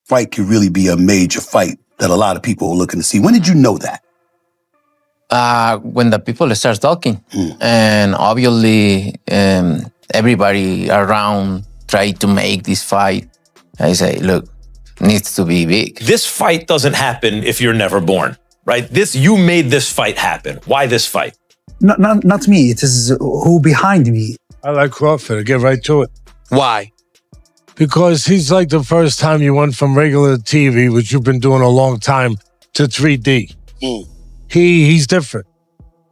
fight could really be a major fight that a lot of people are looking to see. When did you know that? When the people start talking. And obviously, everybody around tried to make this fight. I say, look, needs to be big. This fight doesn't happen if you're never born, right? You made this fight happen. Why this fight? Not me. It is who behind me. I like Crawford. I get right to it. Why? Because he's like the first time you went from regular TV, which you've been doing a long time, to 3D. He's different.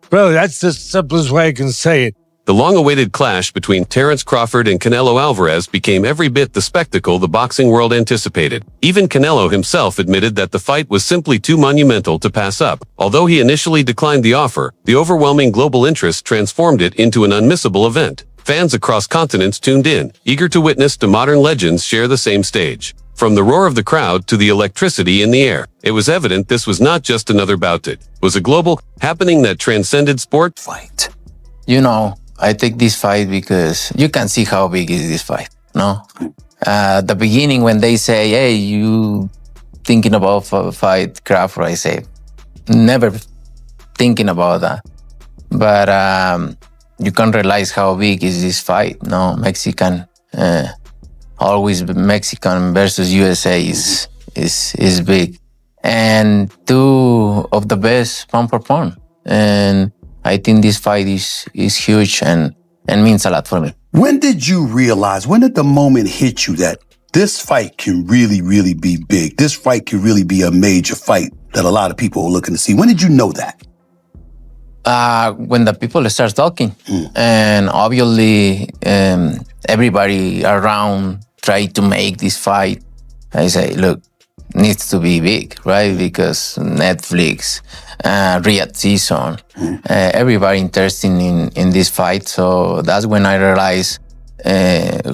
Really, that's the simplest way I can say it. The long-awaited clash between Terence Crawford and Canelo Alvarez became every bit the spectacle the boxing world anticipated. Even Canelo himself admitted that the fight was simply too monumental to pass up. Although he initially declined the offer, the overwhelming global interest transformed it into an unmissable event. Fans across continents tuned in, eager to witness two modern legends share the same stage. From the roar of the crowd to the electricity in the air, it was evident this was not just another bout. It was a global happening that transcended sport. Fight. You know, I take this fight because you can see how big is this fight, no? The beginning when they say, hey, you thinking about fight Crawford, I say, never thinking about that. But you can realize how big is this fight, no? Mexican, always Mexican versus USA is big. And two of the best pound per pound. And I think this fight is huge and means a lot for me. When did you realize, when did the moment hit you that this fight can really, really be big? This fight can really be a major fight that a lot of people are looking to see. When did you know that? When the people start talking. And obviously, everybody around tried to make this fight. I say, look, needs to be big, right? Because Netflix, Riyadh season, everybody interested in this fight. So that's when I realized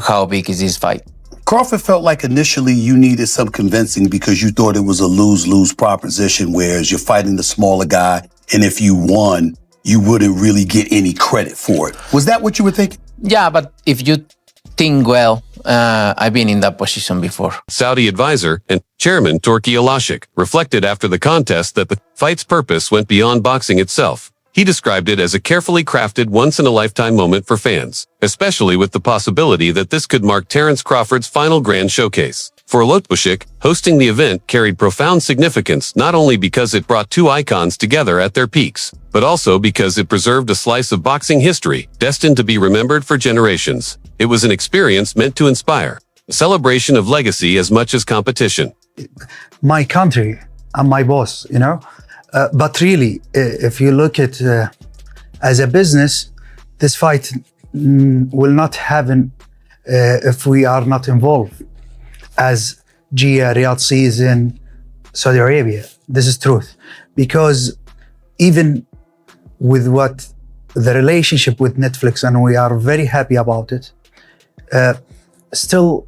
how big is this fight. Crawford felt like initially you needed some convincing because you thought it was a lose-lose proposition, whereas you're fighting the smaller guy, and if you won, you wouldn't really get any credit for it. Was that what you were thinking? Yeah, but if you think well, I've been in that position before. Saudi advisor and chairman Turki Alashik reflected after the contest that the fight's purpose went beyond boxing itself. He described it as a carefully crafted once-in-a-lifetime moment for fans, especially with the possibility that this could mark Terence Crawford's final grand showcase. For Alashik, hosting the event carried profound significance not only because it brought two icons together at their peaks, but also because it preserved a slice of boxing history destined to be remembered for generations. It was an experience meant to inspire, a celebration of legacy as much as competition. My country, I'm my boss, you know? But really, if you look at as a business, this fight will not happen if we are not involved. As Gia, Riyadh season, Saudi Arabia, this is truth. Because even with what the relationship with Netflix, and we are very happy about it, still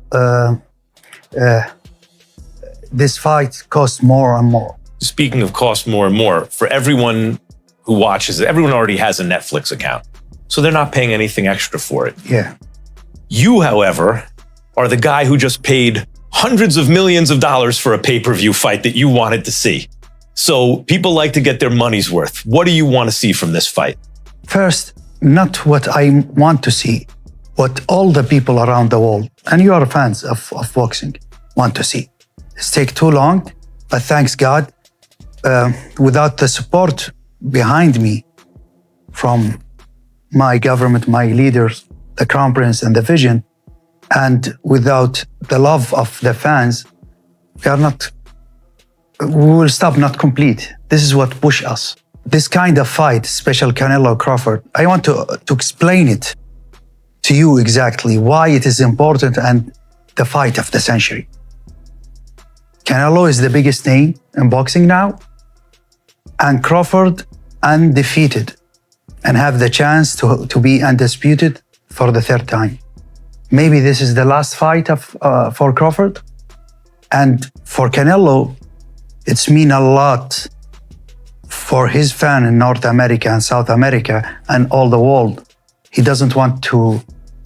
this fight costs more and more. Speaking of cost more and more, for everyone who watches it, everyone already has a Netflix account. So they're not paying anything extra for it. Yeah. You, however, are the guy who just paid hundreds of millions of dollars for a pay-per-view fight that you wanted to see. So people like to get their money's worth. What do you want to see from this fight? First, not what I want to see, what all the people around the world, and you are fans of boxing, want to see. It's taken too long, but thanks God, without the support behind me from my government, my leaders, the Crown Prince and the vision, and without the love of the fans, we will stop not complete. This is what push us. This kind of fight, special Canelo Crawford, I want to explain it to you exactly why it is important and the fight of the century. Canelo is the biggest name in boxing now, and Crawford undefeated and have the chance to be undisputed for the third time. Maybe this is the last fight for Crawford. And for Canelo, it's mean a lot for his fan in North America and South America and all the world. He doesn't want to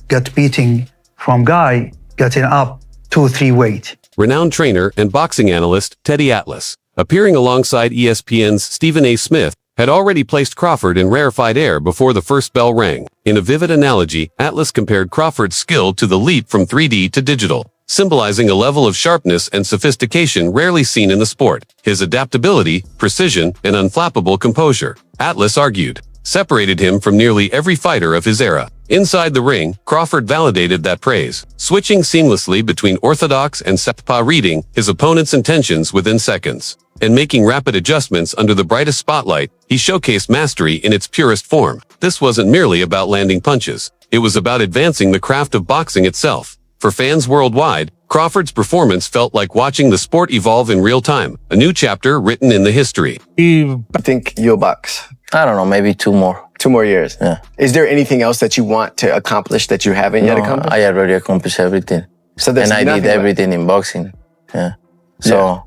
get beating from guy getting up 2-3 weight. renowned trainer and boxing analyst Teddy Atlas, appearing alongside ESPN's Stephen A. Smith, had already placed Crawford in rarefied air before the first bell rang. In a vivid analogy, Atlas compared Crawford's skill to the leap from 3D to digital, symbolizing a level of sharpness and sophistication rarely seen in the sport. His adaptability, precision, and unflappable composure, Atlas argued, separated him from nearly every fighter of his era. Inside the ring, Crawford validated that praise, switching seamlessly between orthodox and southpaw, reading his opponent's intentions within seconds, and making rapid adjustments under the brightest spotlight. He showcased mastery in its purest form. This wasn't merely about landing punches. It was about advancing the craft of boxing itself. For fans worldwide, Crawford's performance felt like watching the sport evolve in real time, a new chapter written in the history. I think you'll box. I don't know, maybe 2 more. 2 more years. Yeah. Is there anything else that you want to accomplish that you haven't yet accomplished? I already accomplished everything. So there's and I did nothing everything in boxing. Yeah. So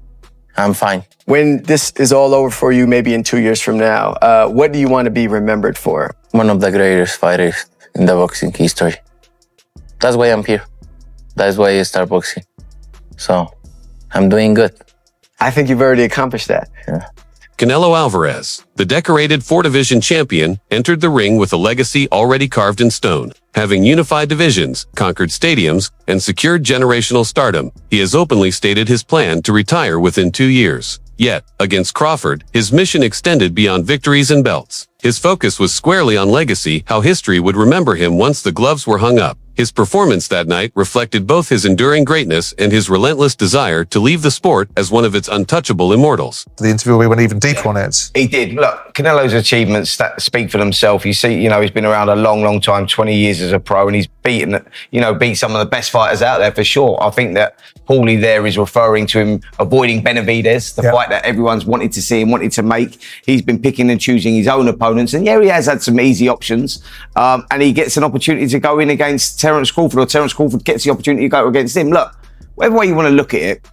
I'm fine. When this is all over for you, maybe in 2 years from now, what do you want to be remembered for? One of the greatest fighters in the boxing history. That's why I'm here. That's why I start boxing. So I'm doing good. I think you've already accomplished that. Yeah. Canelo Alvarez, the decorated 4-division champion, entered the ring with a legacy already carved in stone. Having unified divisions, conquered stadiums, and secured generational stardom, he has openly stated his plan to retire within 2 years. Yet, against Crawford, his mission extended beyond victories and belts. His focus was squarely on legacy, how history would remember him once the gloves were hung up. His performance that night reflected both his enduring greatness and his relentless desire to leave the sport as one of its untouchable immortals. The interview, we went even deeper on it. He did. Look, Canelo's achievements speak for themselves. You see, he's been around a long, long time, 20 years as a pro, and he's beat some of the best fighters out there for sure. I think that Paulie there is referring to him avoiding Benavidez, the fight that everyone's wanted to see and wanted to make. He's been picking and choosing his own opponents, and he has had some easy options, and he gets an opportunity to go in against Terence Crawford, or Terence Crawford gets the opportunity to go against him. Look, whatever way you want to look at it,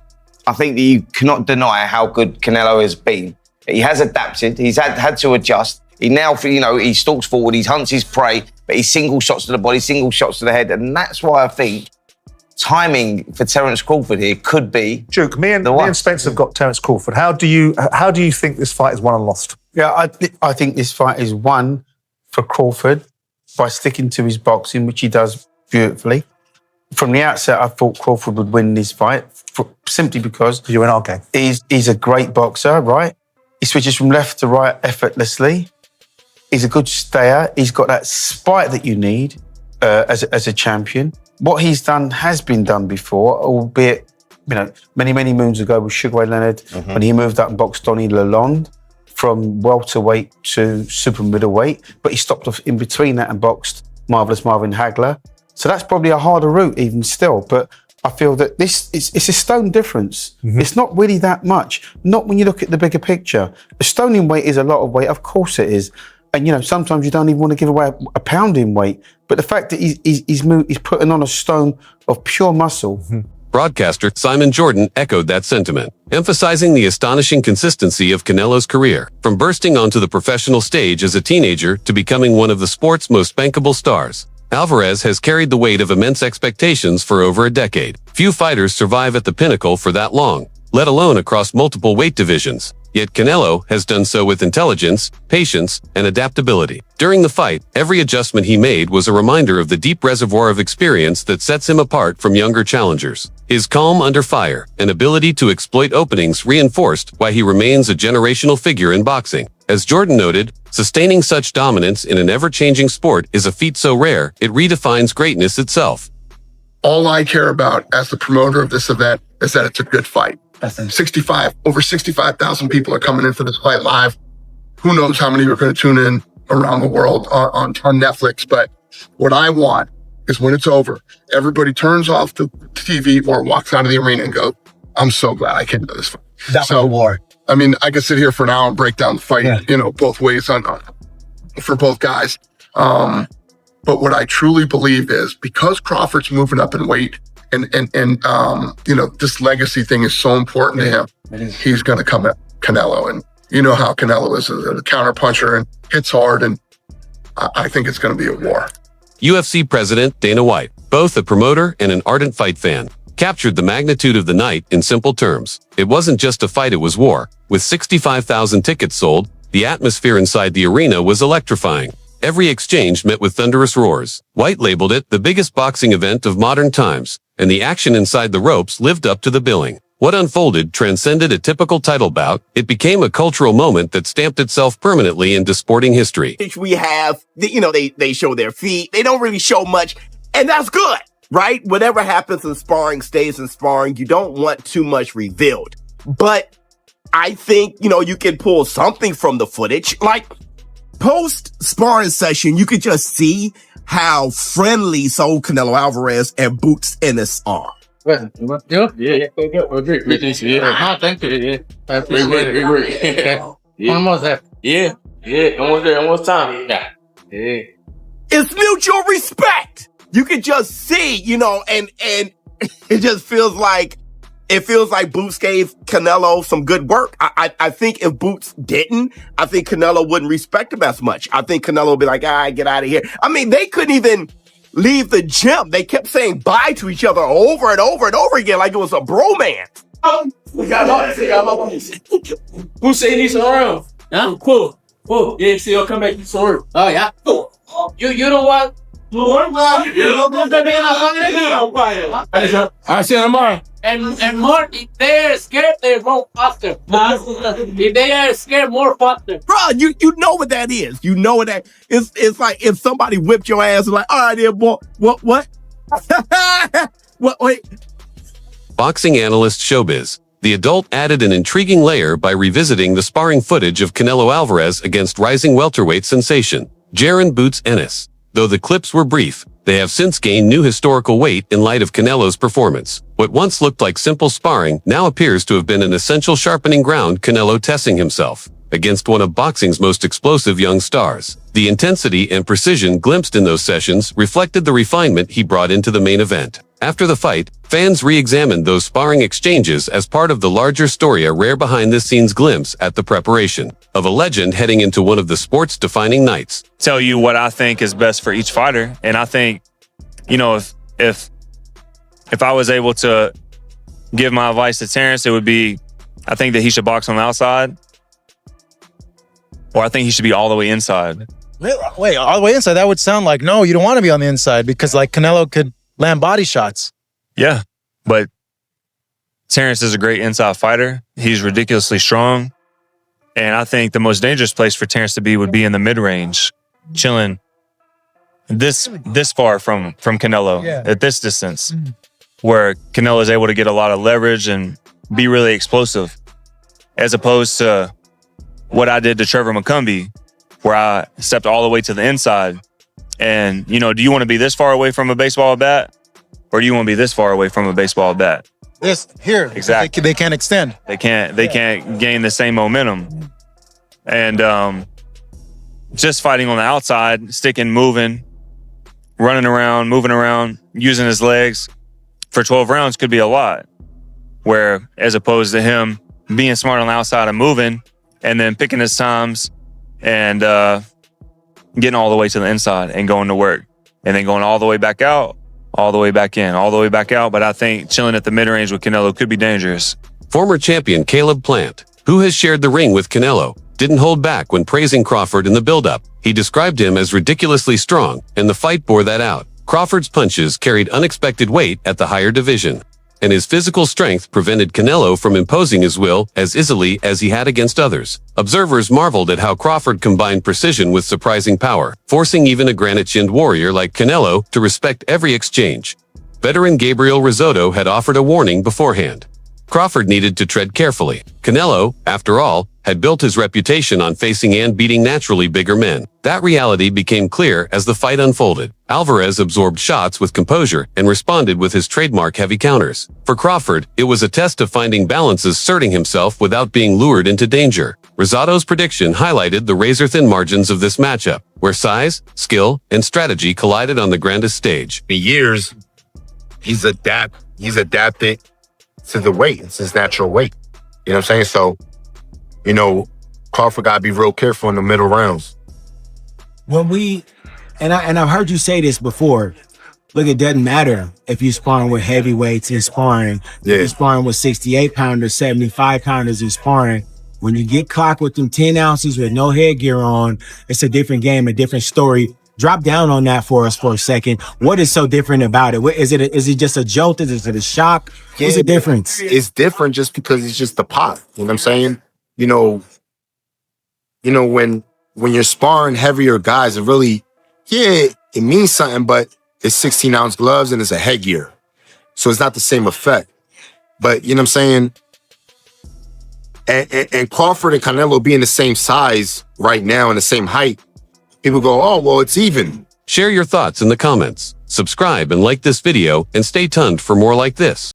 I think that you cannot deny how good Canelo has been. He has adapted. He's had to adjust. He now, he stalks forward. He hunts his prey, but he single shots to the body, single shots to the head, and that's why I think timing for Terence Crawford here could be Duke. Me and Spencer have got Terence Crawford. How do you think this fight is won and lost? Yeah, I think this fight is won for Crawford by sticking to his boxing, which he does beautifully. From the outset, I thought Crawford would win this fight simply because you're in our game. He's a great boxer, right? He switches from left to right effortlessly. He's a good stayer. He's got that spite that you need as a champion. What he's done has been done before, albeit many, many moons ago with Sugar Ray Leonard, when he moved up and boxed Donnie Lalonde from welterweight to super middleweight, but he stopped off in between that and boxed Marvelous Marvin Hagler. So that's probably a harder route even still, but I feel that it's a stone difference. It's not really that much, not when you look at the bigger picture. A stone in weight is a lot of weight, of course it is. And sometimes you don't even want to give away a pound in weight, but the fact that he's putting on a stone of pure muscle. Broadcaster Simon Jordan echoed that sentiment, emphasizing the astonishing consistency of Canelo's career, from bursting onto the professional stage as a teenager to becoming one of the sport's most bankable stars. Alvarez has carried the weight of immense expectations for over a decade. Few fighters survive at the pinnacle for that long, let alone across multiple weight divisions. Yet Canelo has done so with intelligence, patience, and adaptability. During the fight, every adjustment he made was a reminder of the deep reservoir of experience that sets him apart from younger challengers. His calm under fire and ability to exploit openings reinforced why he remains a generational figure in boxing. As Jordan noted, sustaining such dominance in an ever-changing sport is a feat so rare, it redefines greatness itself. All I care about as the promoter of this event is that it's a good fight. Over 65,000 people are coming in for this fight live. Who knows how many are going to tune in around the world on Netflix. But what I want is when it's over, everybody turns off the TV or walks out of the arena and goes, I'm so glad I came to this fight. That's a war. I mean, I could sit here for an hour and break down the fight, both ways for both guys. But what I truly believe is because Crawford's moving up in weight, and this legacy thing is so important to him. He's going to come at Canelo, and you know how Canelo is a counter puncher and hits hard, and I think it's going to be a war. UFC President Dana White, both a promoter and an ardent fight fan, captured the magnitude of the night in simple terms. It wasn't just a fight, it was war. With 65,000 tickets sold, the atmosphere inside the arena was electrifying. Every exchange met with thunderous roars. White labeled it the biggest boxing event of modern times, and the action inside the ropes lived up to the billing. What unfolded transcended a typical title bout. It became a cultural moment that stamped itself permanently into sporting history. We have, they show their feet. They don't really show much, and that's good, right? Whatever happens in sparring stays in sparring. You don't want too much revealed. But I think, you can pull something from the footage. Like, post-sparring session, you could just see how friendly Canelo Alvarez and Boots Ennis are. Thank you. Almost there. Almost time. Yeah. It's mutual respect. You can just see, and it just feels like Boots gave Canelo some good work. I think if Boots didn't, I think Canelo wouldn't respect him as much. I think Canelo would be like, get out of here. I mean, they couldn't even leave the gym. They kept saying bye to each other over and over and over again like it was a bromance. Who say he's around? Yeah, cool. Yeah, see, I'll come back to Sword. Oh, yeah. Cool. You know what? I'll see you tomorrow. And more, if they are scared, they're more faster. If they are scared, more faster. Bro, you know what that is. You know what that is. It's like if somebody whipped your ass and like, all right, there, boy. What? What, wait. Boxing analyst Showbiz. The adult added an intriguing layer by revisiting the sparring footage of Canelo Alvarez against rising welterweight sensation Jaron Boots Ennis. Though the clips were brief, they have since gained new historical weight in light of Canelo's performance. What once looked like simple sparring now appears to have been an essential sharpening ground, Canelo testing himself against one of boxing's most explosive young stars. The intensity and precision glimpsed in those sessions reflected the refinement he brought into the main event. After the fight, fans re-examined those sparring exchanges as part of the larger story, a rare behind-the-scenes glimpse at the preparation of a legend heading into one of the sport's defining nights. Tell you what I think is best for each fighter, and I think, if I was able to give my advice to Terence, it would be, I think that he should box on the outside, or I think he should be all the way inside. Wait, all the way inside? That would sound like, no, you don't want to be on the inside because like Canelo could land body shots. Yeah, but Terence is a great inside fighter. He's ridiculously strong. And I think the most dangerous place for Terence to be would be in the mid-range, chilling this far from Canelo, at this distance, where Canelo is able to get a lot of leverage and be really explosive, as opposed to what I did to Trevor McCumbee, where I stepped all the way to the inside. And, do you want to be this far away from a baseball bat, or do you want to be this far away from a baseball bat? This here, exactly. They can't extend. They can't gain the same momentum. And just fighting on the outside, sticking, moving, running around, moving around, using his legs for 12 rounds could be a lot. Where as opposed to him being smart on the outside and moving, and then picking his times and getting all the way to the inside and going to work, and then going all the way back out, all the way back in, all the way back out. But I think chilling at the mid-range with Canelo could be dangerous. Former champion Caleb Plant, who has shared the ring with Canelo, didn't hold back when praising Crawford in the build-up. He described him as ridiculously strong, and the fight bore that out. Crawford's punches carried unexpected weight at the higher division, and his physical strength prevented Canelo from imposing his will as easily as he had against others. Observers marveled at how Crawford combined precision with surprising power, forcing even a granite-chinned warrior like Canelo to respect every exchange. Veteran Gabriel Risotto had offered a warning beforehand. Crawford needed to tread carefully. Canelo, after all, had built his reputation on facing and beating naturally bigger men. That reality became clear as the fight unfolded. Alvarez absorbed shots with composure and responded with his trademark heavy counters. For Crawford, it was a test of finding balance, asserting himself without being lured into danger. Risotto's prediction highlighted the razor-thin margins of this matchup, where size, skill, and strategy collided on the grandest stage. For years, he's adapted to the weight. It's his natural weight. You know what I'm saying? So, Crawford got to be real careful in the middle rounds. When we, and I've heard you say this before, look, it doesn't matter if you're sparring with heavyweights in sparring. Yeah. If you're sparring with 68 pounders, 75 pounders in sparring. When you get clocked with them 10 ounces with no headgear on, it's a different game, a different story. Drop down on that for us for a second. What is so different about it? Is it just a jolt? Is it a shock? What's the difference? It's different just because it's just the pop. You know what I'm saying? You know, when you're sparring heavier guys, it really, it means something, but it's 16-ounce gloves and it's a headgear. So it's not the same effect. But you know what I'm saying? And Crawford and Canelo being the same size right now and the same height, people go, oh, well, it's even. Share your thoughts in the comments. Subscribe and like this video and stay tuned for more like this.